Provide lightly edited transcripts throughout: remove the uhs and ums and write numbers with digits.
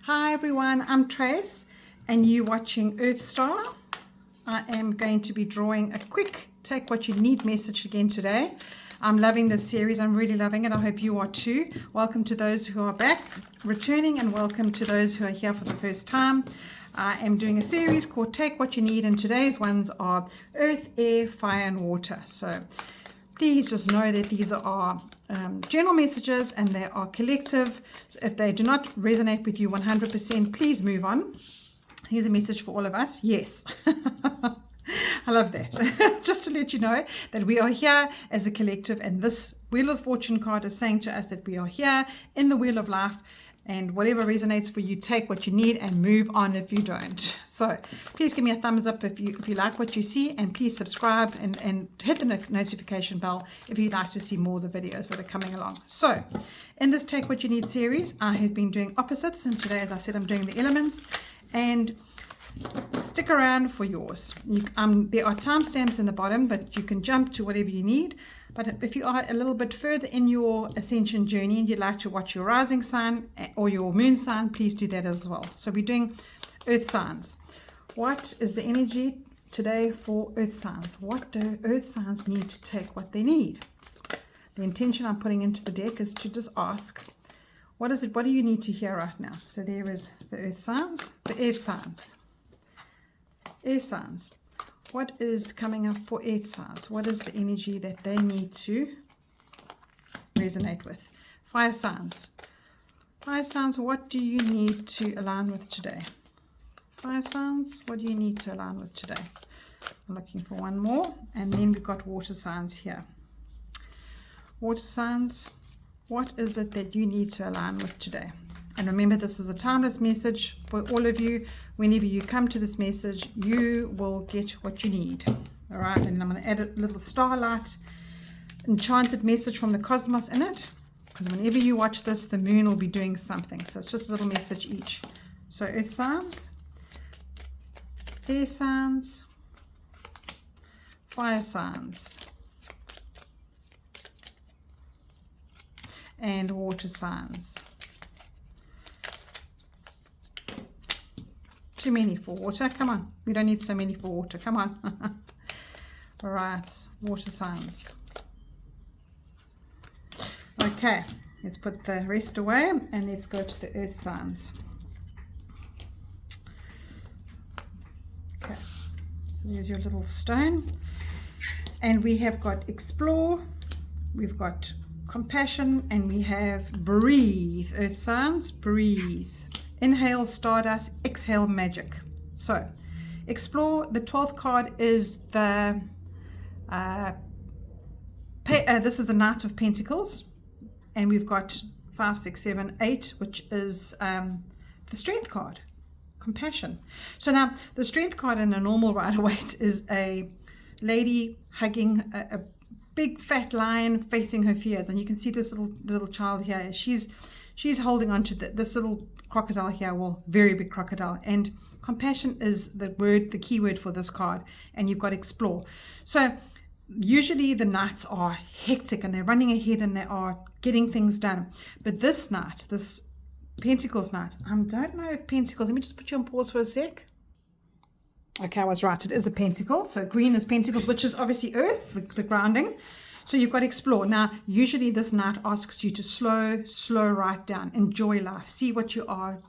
Hi everyone, I'm Trace and you're watching EarthStar. I am going to be drawing a quick take what you need message again today. I'm loving this series. I'm really loving it. I hope you are too. Welcome to those who are back returning and welcome to those who are here for the first time. I am doing a series called Take What You Need, and today's ones are earth, air, fire and water. So please just know that these are general messages and they are collective. So if they do not resonate with you 100%, please move on. Here's a message for all of us. Yes. I love that. Just to let you know that we are here as a collective, and this Wheel of Fortune card is saying to us that we are here in the Wheel of Life, and whatever resonates for you, take what you need and move on if you don't. So please give me a thumbs up if you like what you see, and please subscribe and hit the notification bell if you'd like to see more of the videos that are coming along. So in this Take What You Need series, I have been doing opposites, and today, as I said, I'm doing the elements. And stick around for yours. There are timestamps in the bottom, but you can jump to whatever you need. But if you are a little bit further in your ascension journey and you'd like to watch your rising sign or your moon sign, please do that as well. So we're doing earth signs. What is the energy today for earth signs? What do earth signs need to take what they need? The intention I'm putting into the deck is to just ask, what is it? What do you need to hear right now? So there is the earth signs, the air signs. Air signs. What is coming up for air signs? What is the energy that they need to resonate with? Fire signs. Fire signs, what do you need to align with today? Fire signs, what do you need to align with today? I'm looking for one more. And then we've got water signs here. Water signs, what is it that you need to align with today? And remember, this is a timeless message for all of you. Whenever you come to this message, you will get what you need. All right, and I'm going to add a little starlight, enchanted message from the cosmos in it. Because whenever you watch this, the moon will be doing something. So it's just a little message each. So earth signs, air signs, fire signs, and water signs. Too many for water. Come on. We don't need so many for water. Come on. All right. Water signs. Okay. Let's put the rest away and let's go to the earth signs. Okay. So there's your little stone. And we have got explore. We've got compassion. And we have breathe. Earth signs. Breathe. Inhale stardust, exhale magic. So explore. The 12th card is the this is the Knight of Pentacles, and we've got 5, 6, 7, 8, which is the Strength card, compassion. So now the Strength card in a normal Rider-Waite is a lady hugging a big fat lion facing her fears, and you can see this little child here. She's holding on to this little crocodile here, well, very big crocodile. And compassion is the key word for this card. And you've got explore. So usually the knights are hectic and they're running ahead and they are getting things done. But this knight, this Pentacles knight, I don't know if Pentacles, let me just put you on pause for a sec. Okay, I was right. It is a pentacle. So green is Pentacles, which is obviously earth, the grounding. So you've got explore. Now, usually this knight asks you to slow right down. Enjoy life. See what you are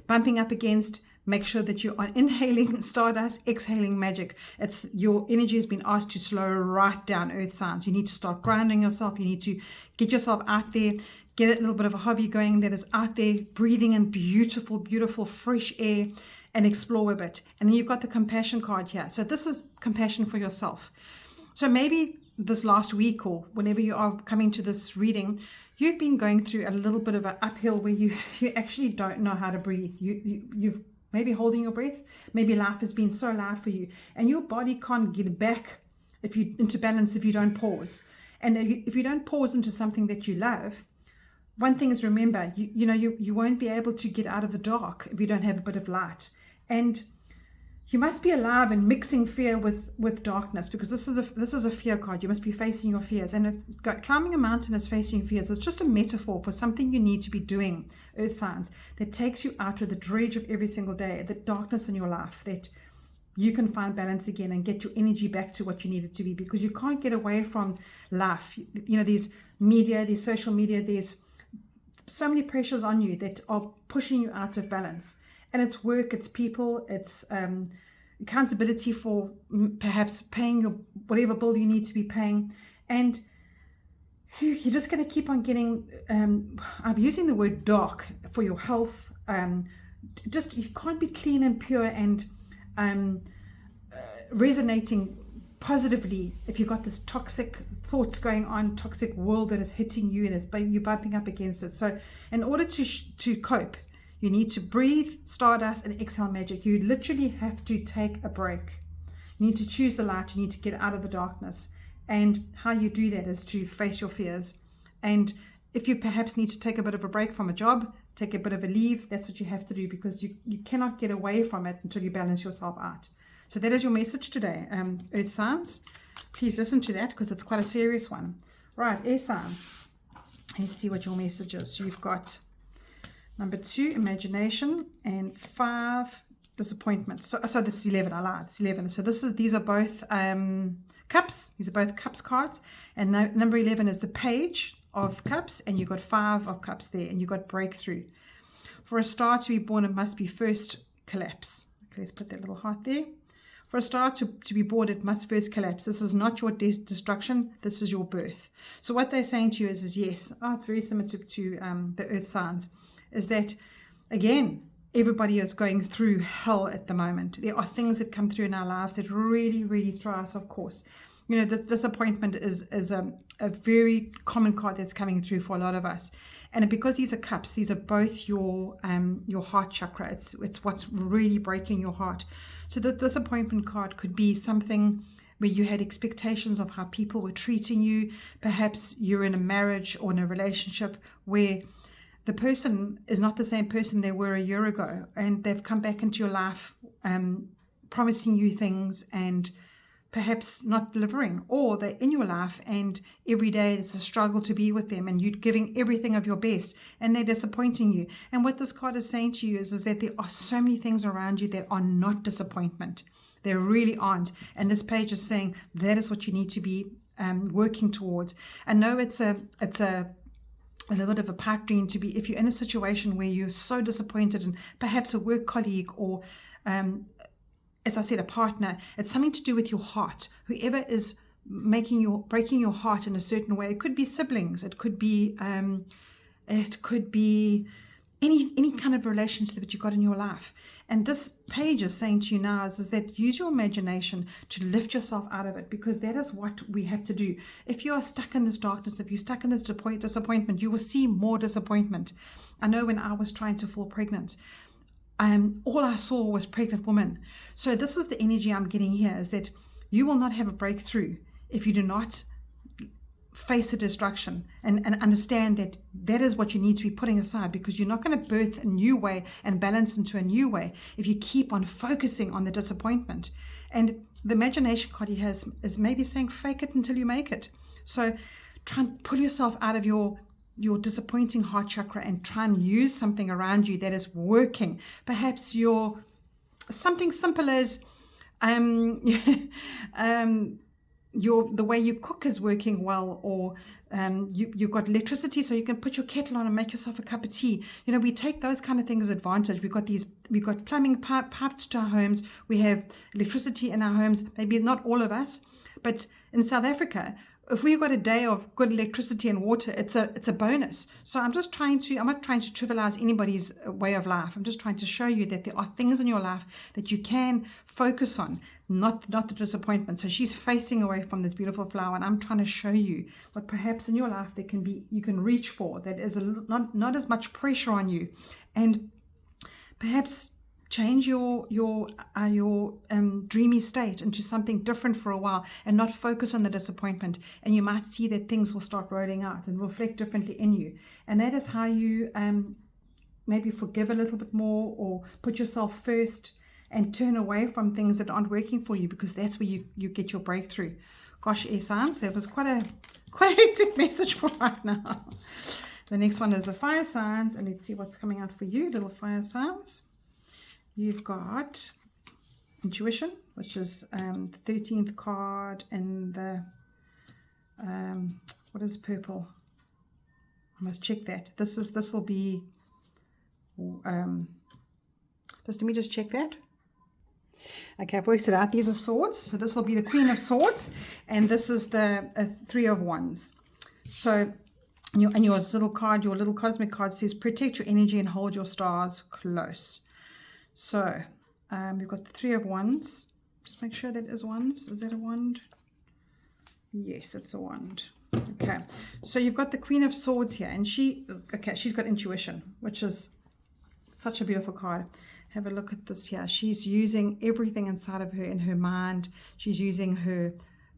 bumping up against. Make sure that you are inhaling stardust, exhaling magic. It's your energy has been asked to slow right down, earth signs. You need to start grounding yourself. You need to get yourself out there. Get a little bit of a hobby going that is out there, breathing in beautiful, beautiful, fresh air, and explore a bit. And then you've got the compassion card here. So this is compassion for yourself. So maybe this last week or whenever you are coming to this reading, you've been going through a little bit of an uphill where you actually don't know how to breathe. You've maybe holding your breath. Maybe life has been so loud for you and your body can't get back into balance if you don't pause. And if you don't pause into something that you love, one thing is, remember, you won't be able to get out of the dark if you don't have a bit of light. And you must be alive and mixing fear with darkness, because this is a fear card. You must be facing your fears, and climbing a mountain is facing fears. It's just a metaphor for something you need to be doing, earth signs, that takes you out of the dredge of every single day, the darkness in your life, that you can find balance again and get your energy back to what you need it to be, because you can't get away from life. You know, these media, these social media, there's so many pressures on you that are pushing you out of balance. And it's work, it's people, it's accountability for perhaps paying your whatever bill you need to be paying. And you're just going to keep on getting, I'm using the word dark for your health. Just, you can't be clean and pure and resonating positively if you've got this toxic thoughts going on, toxic world that is hitting you and you're bumping up against it. So in order to cope, you need to breathe stardust and exhale magic. You literally have to take a break. You need to choose the light. You need to get out of the darkness. And how you do that is to face your fears. And if you perhaps need to take a bit of a break from a job, take a bit of a leave, that's what you have to do, because you cannot get away from it until you balance yourself out. So that is your message today, earth signs. Please listen to that, because it's quite a serious one. Right, air signs. Let's see what your message is. So you've got number 2, imagination, and 5, disappointment. So this is 11. I lied. It's 11. So these are both cups. These are both cups cards. And number 11 is the page of cups, and you got 5 of cups there, and you got breakthrough. For a star to be born, it must be first collapse. Okay, let's put that little heart there. For a star to be born, it must first collapse. This is not your destruction. This is your birth. So what they're saying to you is yes. Oh, it's very similar to the earth signs. Is that, again, everybody is going through hell at the moment. There are things that come through in our lives that really, really throw us off course. You know, this disappointment is a very common card that's coming through for a lot of us. And because these are cups, these are both your heart chakra. It's what's really breaking your heart. So the disappointment card could be something where you had expectations of how people were treating you. Perhaps you're in a marriage or in a relationship where the person is not the same person they were a year ago, and they've come back into your life promising you things and perhaps not delivering, or they're in your life and every day it's a struggle to be with them, and you're giving everything of your best and they're disappointing you. And what this card is saying to you is that there are so many things around you that are not disappointment. They really aren't. And this page is saying that is what you need to be working towards. I know it's a little bit of a pipe dream to be, if you're in a situation where you're so disappointed in perhaps a work colleague or as I said, a partner, it's something to do with your heart. Whoever is breaking your heart in a certain way. It could be siblings, it could be any kind of relationship that you got in your life. And this page is saying to you now is that use your imagination to lift yourself out of it, because that is what we have to do. If you are stuck in this darkness, if you're stuck in this disappointment, you will see more disappointment. I know when I was trying to fall pregnant, all I saw was pregnant women. So this is the energy I'm getting here, is that you will not have a breakthrough if you do not face the destruction and understand that that is what you need to be putting aside, because you're not going to birth a new way and balance into a new way if you keep on focusing on the disappointment. And the imagination card he has is maybe saying fake it until you make it. So try and pull yourself out of your disappointing heart chakra and try and use something around you that is working. Perhaps something simple as the way you cook is working well, or you've got electricity so you can put your kettle on and make yourself a cup of tea. You know, we take those kind of things as advantage. We've got plumbing piped to our homes. We have electricity in our homes. Maybe not all of us, but in South Africa, if we've got a day of good electricity and water, it's a bonus. So I'm not trying to trivialize anybody's way of life. I'm just trying to show you that there are things in your life that you can focus on, not the disappointment. So she's facing away from this beautiful flower, and I'm trying to show you what perhaps in your life you can reach for, that is not as much pressure on you, and perhaps change your dreamy state into something different for a while and not focus on the disappointment. And you might see that things will start rolling out and reflect differently in you. And that is how you maybe forgive a little bit more, or put yourself first and turn away from things that aren't working for you, because that's where you get your breakthrough. Gosh, air signs, that was quite a hectic message for right now. The next one is the fire signs, and let's see what's coming out for you, little fire signs. You've got intuition, which is the 13th card, and the what is purple? I must check that. This will be let me just check that. Okay, I've worked it out. These are swords, so this will be the Queen of Swords, and this is the Three of Wands. So your little card, your little cosmic card says protect your energy and hold your stars close. So we've got the Three of Wands. Just make sure that is wands. Is that a wand? Yes, it's a wand. Okay, so you've got the Queen of Swords here, and she's got intuition, which is such a beautiful card. Have a look at this here. She's using everything inside of her in her mind. She's using her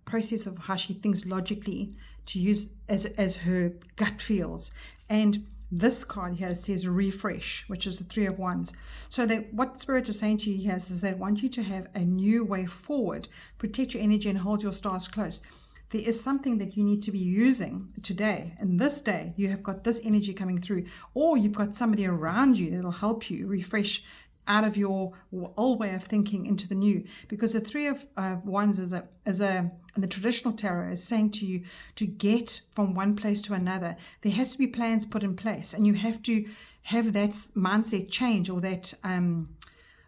process of how she thinks logically to use as her gut feels. And this card here says refresh, which is the Three of Wands. So that what Spirit is saying to you here is they want you to have a new way forward. Protect your energy and hold your stars close. There is something that you need to be using today. And this day, you have got this energy coming through, or you've got somebody around you that will help you refresh out of your old way of thinking into the new. Because the Three of Wands is in the traditional tarot is saying to you to get from one place to another. There has to be plans put in place, and you have to have that mindset change, or that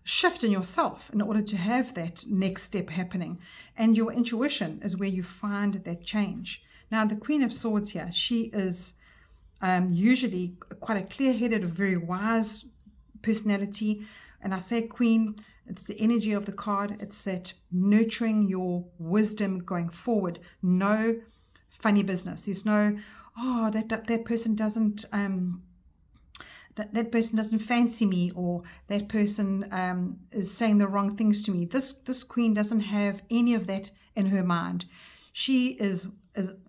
shift in yourself in order to have that next step happening. And your intuition is where you find that change. Now, the Queen of Swords here, she is usually quite a clear-headed, very wise personality. And I say queen, it's the energy of the card. It's that nurturing your wisdom going forward. No funny business. There's no, oh, that person doesn't that person doesn't fancy me, or that person is saying the wrong things to me. This queen doesn't have any of that in her mind. She is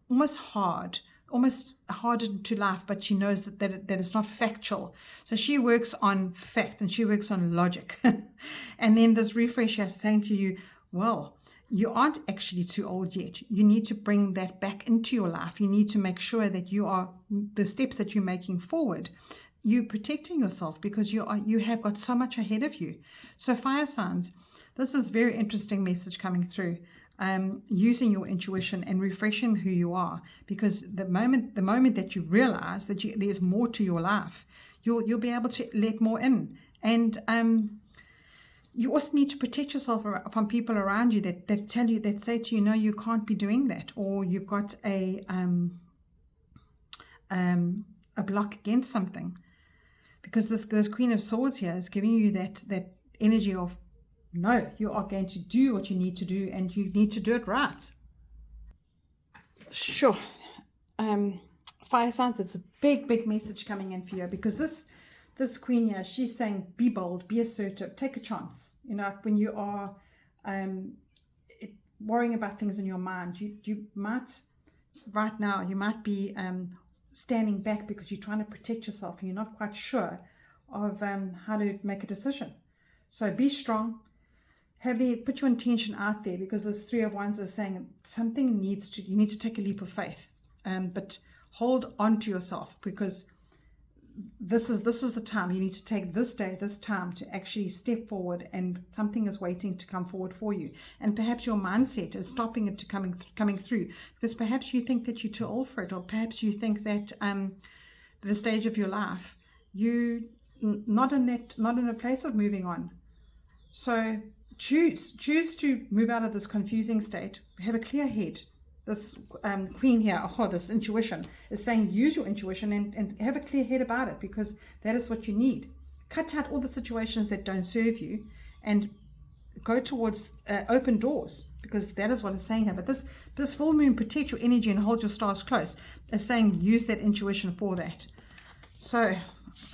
almost harder to laugh, but she knows that it's not factual. So she works on fact, and she works on logic. And then this refresh is saying to you, well, you aren't actually too old yet. You need to bring that back into your life. You need to make sure that the steps that you're making forward, you're protecting yourself, because you have got so much ahead of you. So fire signs, this is very interesting message coming through. Using your intuition and refreshing who you are, because the moment that you realize that there's more to your life, you'll be able to let more in. And you also need to protect yourself from people around you that say to you, no, you can't be doing that, or you've got a block against something. Because this Queen of Swords here is giving you that energy of, no, you are going to do what you need to do, and you need to do it right. Sure. Fire signs, it's a big message coming in for you, because this queen here, she's saying, be bold, be assertive, take a chance. You know, when you are worrying about things in your mind, you might, right now, you might be standing back because you're trying to protect yourself, and you're not quite sure of how to make a decision. So be strong. Put your intention out there, because this Three of Wands is saying something you need to take a leap of faith, but hold on to yourself, because this is the time. You need to take this time to actually step forward, and something is waiting to come forward for you. And perhaps your mindset is stopping it to coming through, because perhaps you think that you're too old for it, or perhaps you think that the stage of your life you not in a place of moving on. So choose to move out of this confusing state. Have a clear head. This queen here, this intuition is saying use your intuition and have a clear head about it, because that is what you need. Cut out all the situations that don't serve you and go towards open doors, because that is what it's saying here. But this full moon, protect your energy and hold your stars close, is saying use that intuition for that. So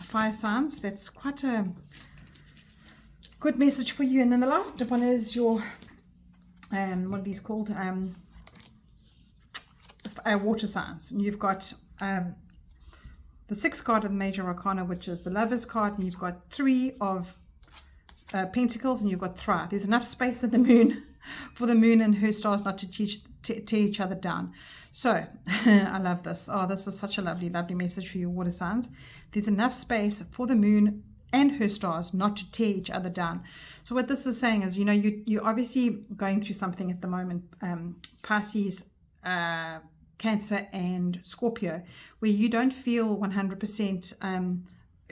fire signs, that's quite a good message for you. And then the last one is your what are these called, water signs. And you've got the 6th card of the major arcana, which is the Lovers card, and you've got 3 of Pentacles, and you've got thrive. There's enough space in the moon for the moon and her stars not to tear each other down. So I love this. Oh, this is such a lovely, lovely message for you water signs. There's enough space for the moon and her stars not to tear each other down. So what this is saying is, you know, you're obviously going through something at the moment, Pisces, Cancer and Scorpio, where you don't feel 100%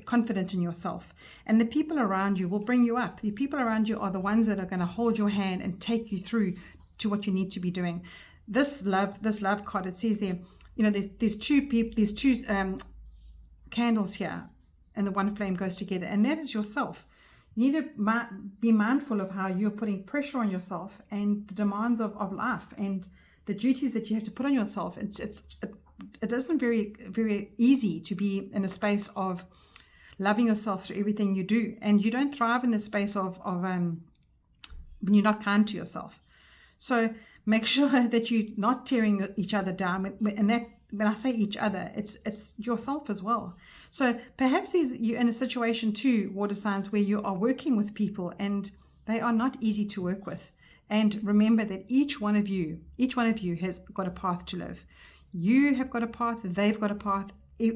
confident in yourself, and the people around you will bring you up. The people around you are the ones that are going to hold your hand and take you through to what you need to be doing. This love card, it says there, you know, there's two people, there's two candles here, and the one flame goes together, and that is yourself. You need to be mindful of how you're putting pressure on yourself and the demands of life and the duties that you have to put on yourself. It isn't very easy to be in a space of loving yourself through everything you do, and you don't thrive in the space of when you're not kind to yourself. So make sure that you're not tearing each other down, and that when I say each other, it's yourself as well. So perhaps you're in a situation too, water signs, where you are working with people and they are not easy to work with. And remember that each one of you has got a path to live. You have got a path, they've got a path,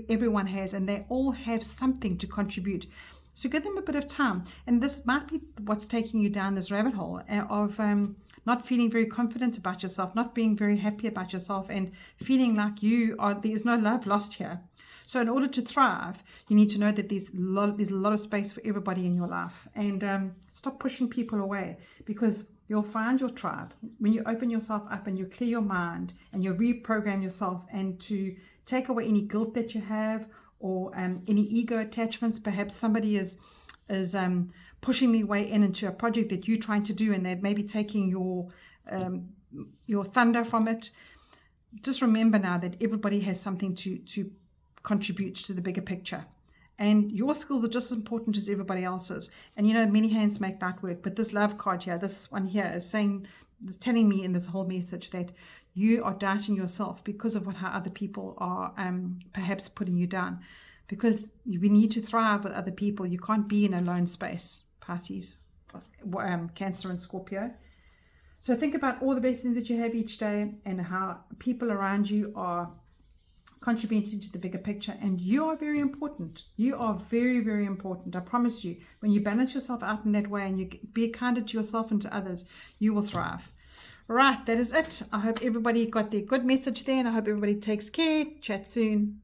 everyone has, and they all have something to contribute. So give them a bit of time, and this might be what's taking you down this rabbit hole of not feeling very confident about yourself, not being very happy about yourself, and feeling like there's no love lost here. So in order to thrive, you need to know that there's a lot of space for everybody in your life, and stop pushing people away, because you'll find your tribe when you open yourself up and you clear your mind and you reprogram yourself, and to take away any guilt that you have, or any ego attachments. Perhaps somebody is pushing their way into a project that you're trying to do, and they're maybe taking your thunder from it. Just remember now that everybody has something to contribute to the bigger picture, and your skills are just as important as everybody else's. And you know, many hands make light work. But this love card here, this one here, is telling me in this whole message that you are doubting yourself because of how other people are perhaps putting you down, because we need to thrive with other people. You can't be in a lone space, Pisces, Cancer and Scorpio. So think about all the blessings that you have each day, and how people around you are contributing to the bigger picture. And you are very important. You are very, very important. I promise you, when you balance yourself out in that way and you be kinder to yourself and to others, you will thrive. Right, that is it. I hope everybody got their good message there, and I hope everybody takes care. Chat soon.